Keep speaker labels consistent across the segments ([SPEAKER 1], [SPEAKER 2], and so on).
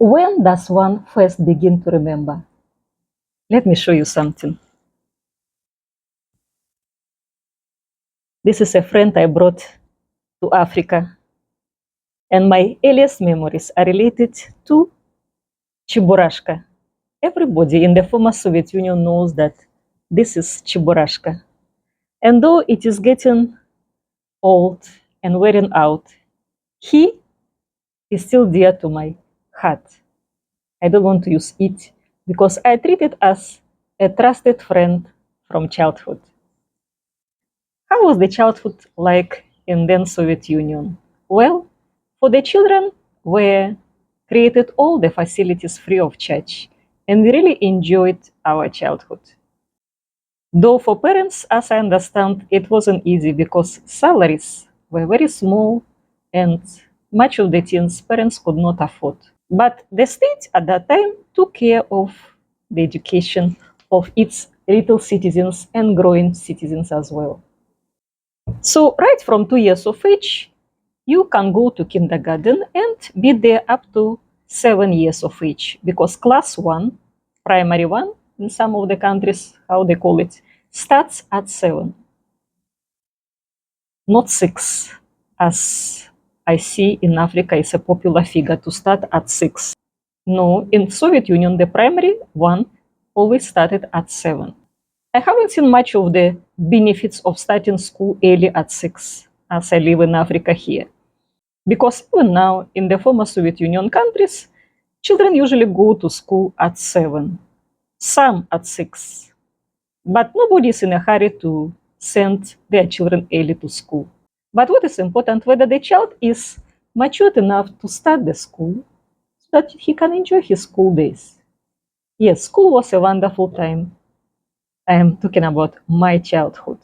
[SPEAKER 1] When does one first begin to remember? Let me show you something. This is a friend I brought to Africa, and my earliest memories are related to Chiburashka. Everybody in the former Soviet Union knows that this is Chiburashka. And though it is getting old and wearing out, he is still dear to my heart. I don't want to use it because I treat it as a trusted friend from childhood. How was the childhood like in then Soviet Union? Well, for the children were created all the facilities free of charge, and we really enjoyed our childhood. Though for parents, as I understand, it wasn't easy because salaries were very small and much of the things parents could not afford. But the state at that time took care of the education of its little citizens and growing citizens as well. So, right from 2 years of age, you can go to kindergarten and be there up to 7 years of age because class one, primary one, in some of the countries, how they call it, starts at 7, not 6, as I see in Africa is a popular figure to start at 6. No, in Soviet Union, the primary one always started at 7. I haven't seen much of the benefits of starting school early at 6, as I live in Africa here. Because even now, in the former Soviet Union countries, children usually go to school at 7, some at 6. But nobody is in a hurry to send their children early to school. But what is important, whether the child is matured enough to start the school so that he can enjoy his school days. Yes, school was a wonderful time. I am talking about my childhood.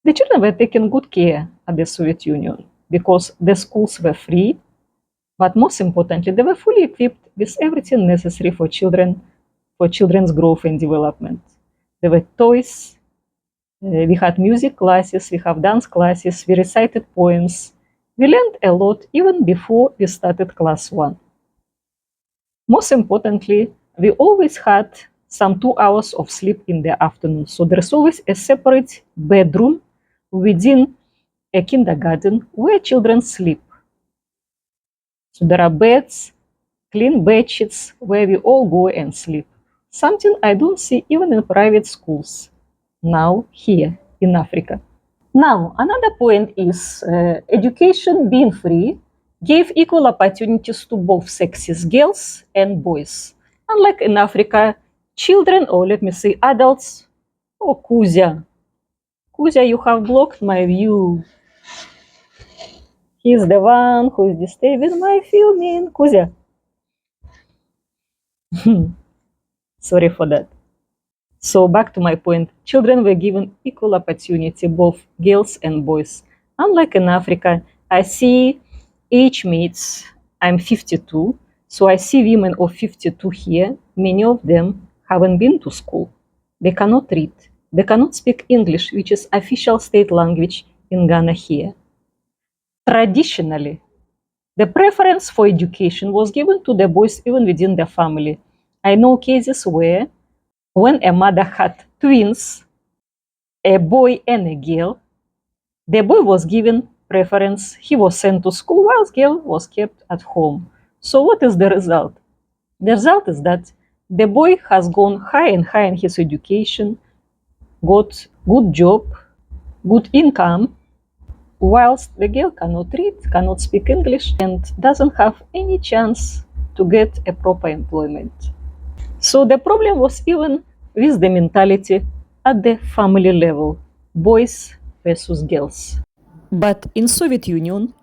[SPEAKER 1] The children were taken good care at the Soviet Union because the schools were free, but most importantly, they were fully equipped with everything necessary for children, for children's growth and development. There were toys, we had music classes, we have dance classes, we recited poems. We learned a lot even before we started class 1. Most importantly, we always had some 2 hours of sleep in the afternoon. So there's always a separate bedroom within a kindergarten where children sleep. So there are beds, clean bed sheets where we all go and sleep. Something I don't see even in private schools now here in Africa. Now, another point is education being free gave equal opportunities to both sexes, girls and boys. Unlike in Africa, children, or let me say adults, oh, Kuzia. Kuzia, you have blocked my view. He's the one who is disturbing my filming. Kuzia. Sorry for that. So back to my point, children were given equal opportunity, both girls and boys. Unlike in Africa, I see age mates, I'm 52, so I see women of 52 here. Many of them haven't been to school. They cannot read. They cannot speak English, which is official state language in Ghana here. Traditionally, the preference for education was given to the boys even within the family. I know cases where when a mother had twins, a boy and a girl, the boy was given preference. He was sent to school whilst girl was kept at home. So what is the result? The result is that the boy has gone high and high in his education, got good job, good income, whilst the girl cannot read, cannot speak English, and doesn't have any chance to get a proper employment. So the problem was even with the mentality at the family level, boys versus girls. But in Soviet Union,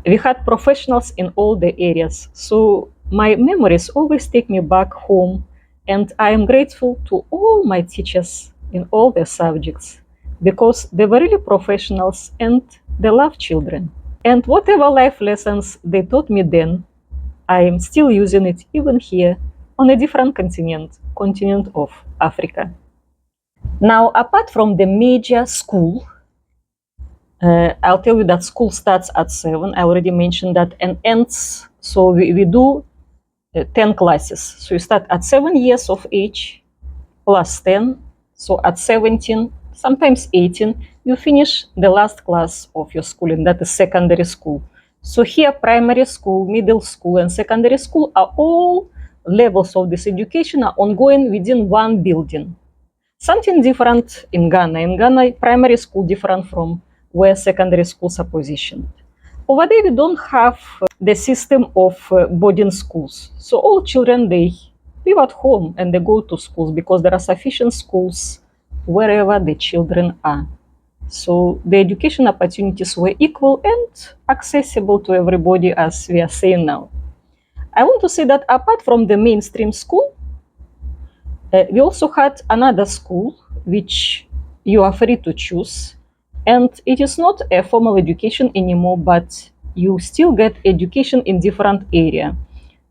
[SPEAKER 1] we had professionals in all the areas. So my memories always take me back home, and I am grateful to all my teachers in all the subjects because they were really professionals and they love children. And whatever life lessons they taught me then, I am still using it even here on a different continent of Africa. Now, apart from the major school, I'll tell you that school starts at 7. I already mentioned that and ends. So we do 10 classes. So you start at 7 years of age plus 10. So at 17, sometimes 18, you finish the last class of your schooling, that is secondary school. So here, primary school, middle school, and secondary school are all levels of this education are ongoing within one building. Something different in Ghana. In Ghana, primary school different from where secondary schools are positioned. Over there, we don't have the system of boarding schools. So all children, they live at home and they go to schools because there are sufficient schools wherever the children are. So the education opportunities were equal and accessible to everybody, as we are saying now. I want to say that apart from the mainstream school, we also had another school which you are free to choose, and it is not a formal education anymore, but you still get education in different area.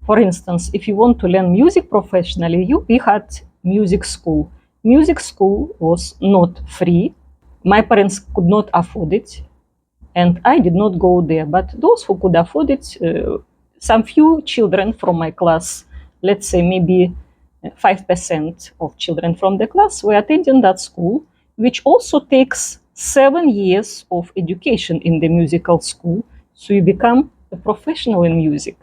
[SPEAKER 1] For instance, if you want to learn music professionally, we had music school. Music school was not free. My parents could not afford it, and I did not go there. But those who could afford it, some few children from my class, let's say maybe 5% of children from the class were attending that school, which also takes 7 years of education in the musical school. So you become a professional in music.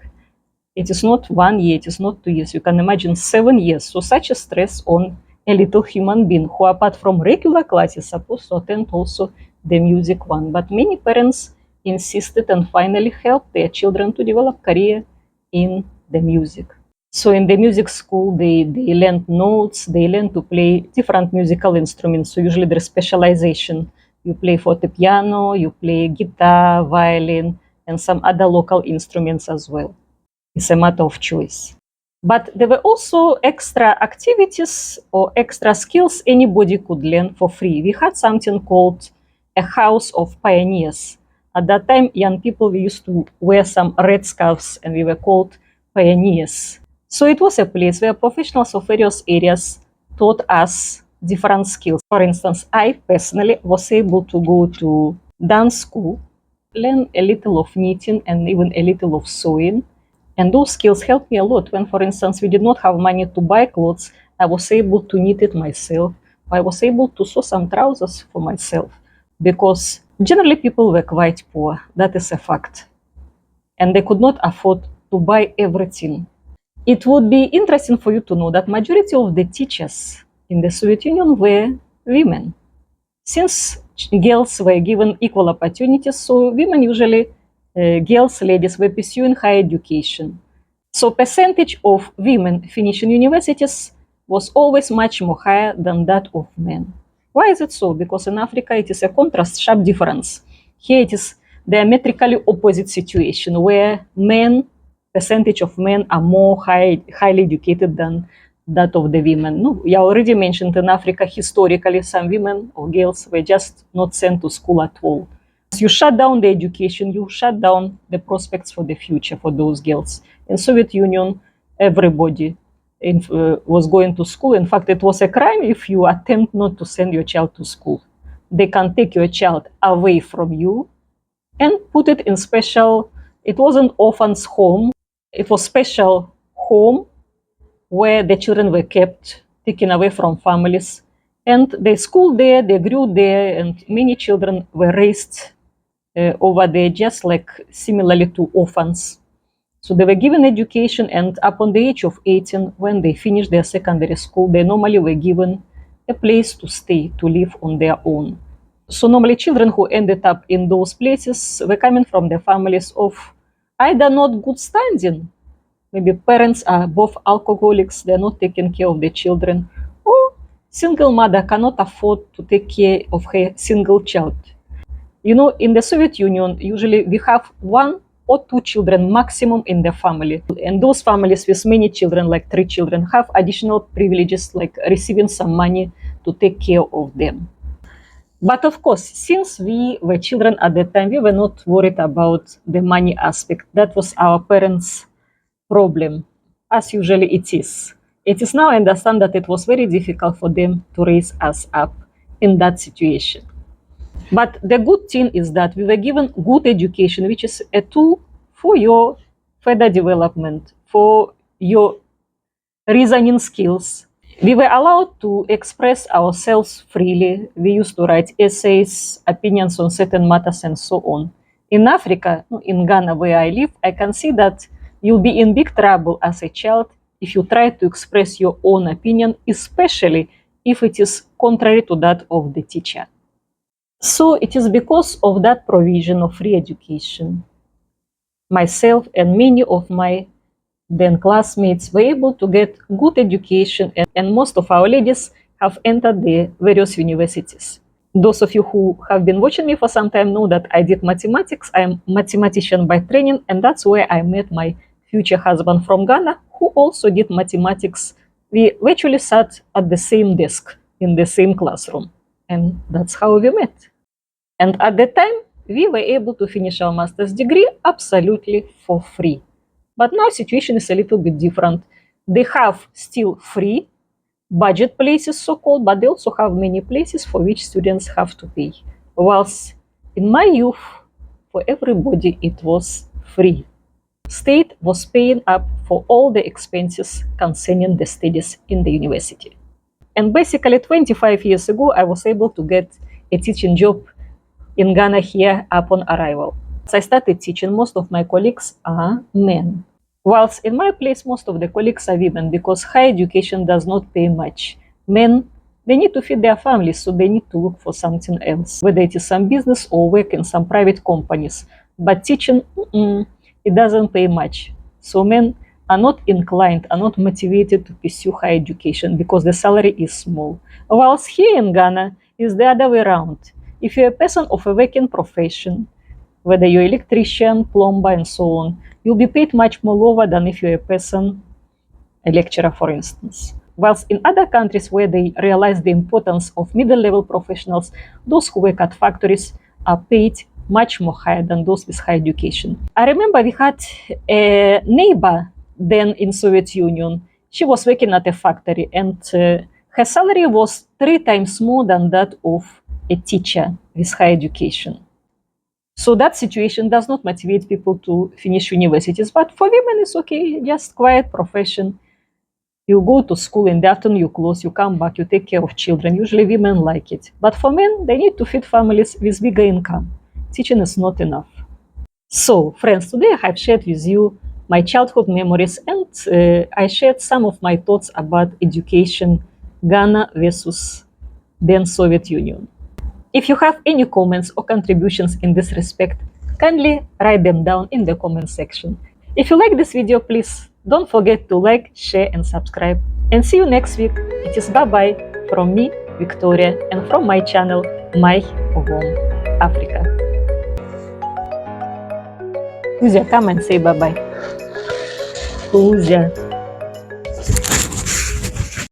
[SPEAKER 1] It is not 1 year, it is not 2 years. You can imagine 7 years. So such a stress on a little human being who, apart from regular classes, supposed to attend also the music one. But many parents insisted and finally helped their children to develop career in the music. So in the music school, they learned notes, they learned to play different musical instruments. So usually there's specialization. You play fortepiano, you play guitar, violin, and some other local instruments as well. It's a matter of choice. But there were also extra activities or extra skills anybody could learn for free. We had something called a house of pioneers. At that time, young people, we used to wear some red scarves and we were called pioneers. So it was a place where professionals of various areas taught us different skills. For instance, I personally was able to go to dance school, learn a little of knitting and even a little of sewing. And those skills helped me a lot. When, for instance, we did not have money to buy clothes, I was able to knit it myself. I was able to sew some trousers for myself because generally people were quite poor. That is a fact. And they could not afford to buy everything. It would be interesting for you to know that majority of the teachers in the Soviet Union were women. Since girls were given equal opportunities, so women usually girls, ladies were pursuing higher education. So percentage of women finishing universities was always much more higher than that of men. Why is it so? Because in Africa it is a contrast, sharp difference. Here it is diametrically opposite situation where percentage of men are more highly educated than that of the women. No, I already mentioned in Africa historically some women or girls were just not sent to school at all. You shut down the education, you shut down the prospects for the future for those girls. In Soviet Union, everybody was going to school. In fact, it was a crime if you attempt not to send your child to school. They can take your child away from you and put it in special, it wasn't orphans' home, it was special home where the children were kept, taken away from families. And they schooled there, they grew there, and many children were raised over there, just like similarly to orphans. So they were given education, and upon the age of 18, when they finished their secondary school, they normally were given a place to stay, to live on their own. So normally children who ended up in those places were coming from the families of either not good standing, maybe parents are both alcoholics, they're not taking care of the children, or single mother cannot afford to take care of her single child. You know, in the Soviet Union, usually we have 1 or 2 children maximum in the family. And those families with many children, like 3 children, have additional privileges like receiving some money to take care of them. But of course, since we were children at the time, we were not worried about the money aspect. That was our parents' problem, as usually it is. It is now I understand that it was very difficult for them to raise us up in that situation. But the good thing is that we were given good education, which is a tool for your further development, for your reasoning skills. We were allowed to express ourselves freely. We used to write essays, opinions on certain matters, and so on. In Africa, in Ghana, where I live, I can see that you'll be in big trouble as a child if you try to express your own opinion, especially if it is contrary to that of the teacher. So it is because of that provision of free education, myself and many of my then classmates were able to get good education, and most of our ladies have entered the various universities. Those of you who have been watching me for some time know that I did mathematics. I am a mathematician by training, and that's where I met my future husband from Ghana, who also did mathematics. We virtually sat at the same desk in the same classroom, and that's how we met. And at the time, we were able to finish our master's degree absolutely for free. But now situation is a little bit different. They have still free budget places, so-called, but they also have many places for which students have to pay. Whilst in my youth, for everybody, it was free. State was paying up for all the expenses concerning the studies in the university. And basically 25 years ago, I was able to get a teaching job in Ghana here upon arrival. As I started teaching, most of my colleagues are men. Whilst in my place, most of the colleagues are women, because higher education does not pay much. Men, they need to feed their families, so they need to look for something else, whether it is some business or work in some private companies. But teaching, it doesn't pay much. So men are not inclined, are not motivated to pursue higher education because the salary is small. Whilst here in Ghana, it's the other way around. If you're a person of a working profession, whether you're electrician, plumber, and so on, you'll be paid much more lower than if you're a person, a lecturer, for instance. Whilst in other countries where they realize the importance of middle-level professionals, those who work at factories are paid much more higher than those with high education. I remember we had a neighbor then in Soviet Union. She was working at a factory, and her salary was 3 times more than that of a teacher with high education. So that situation does not motivate people to finish universities. But for women, it's okay, just quiet profession. You go to school in the afternoon, you close, you come back, you take care of children. Usually women like it. But for men, they need to feed families with bigger income. Teaching is not enough. So, friends, today I have shared with you my childhood memories, and I shared some of my thoughts about education, Ghana versus then Soviet Union. If you have any comments or contributions in this respect, kindly write them down in the comment section. If you like this video, please don't forget to like, share, and subscribe. And see you next week. It is bye-bye from me, Victoria, and from my channel, My Home Africa. Kuzia, come and say bye-bye. Kuzia.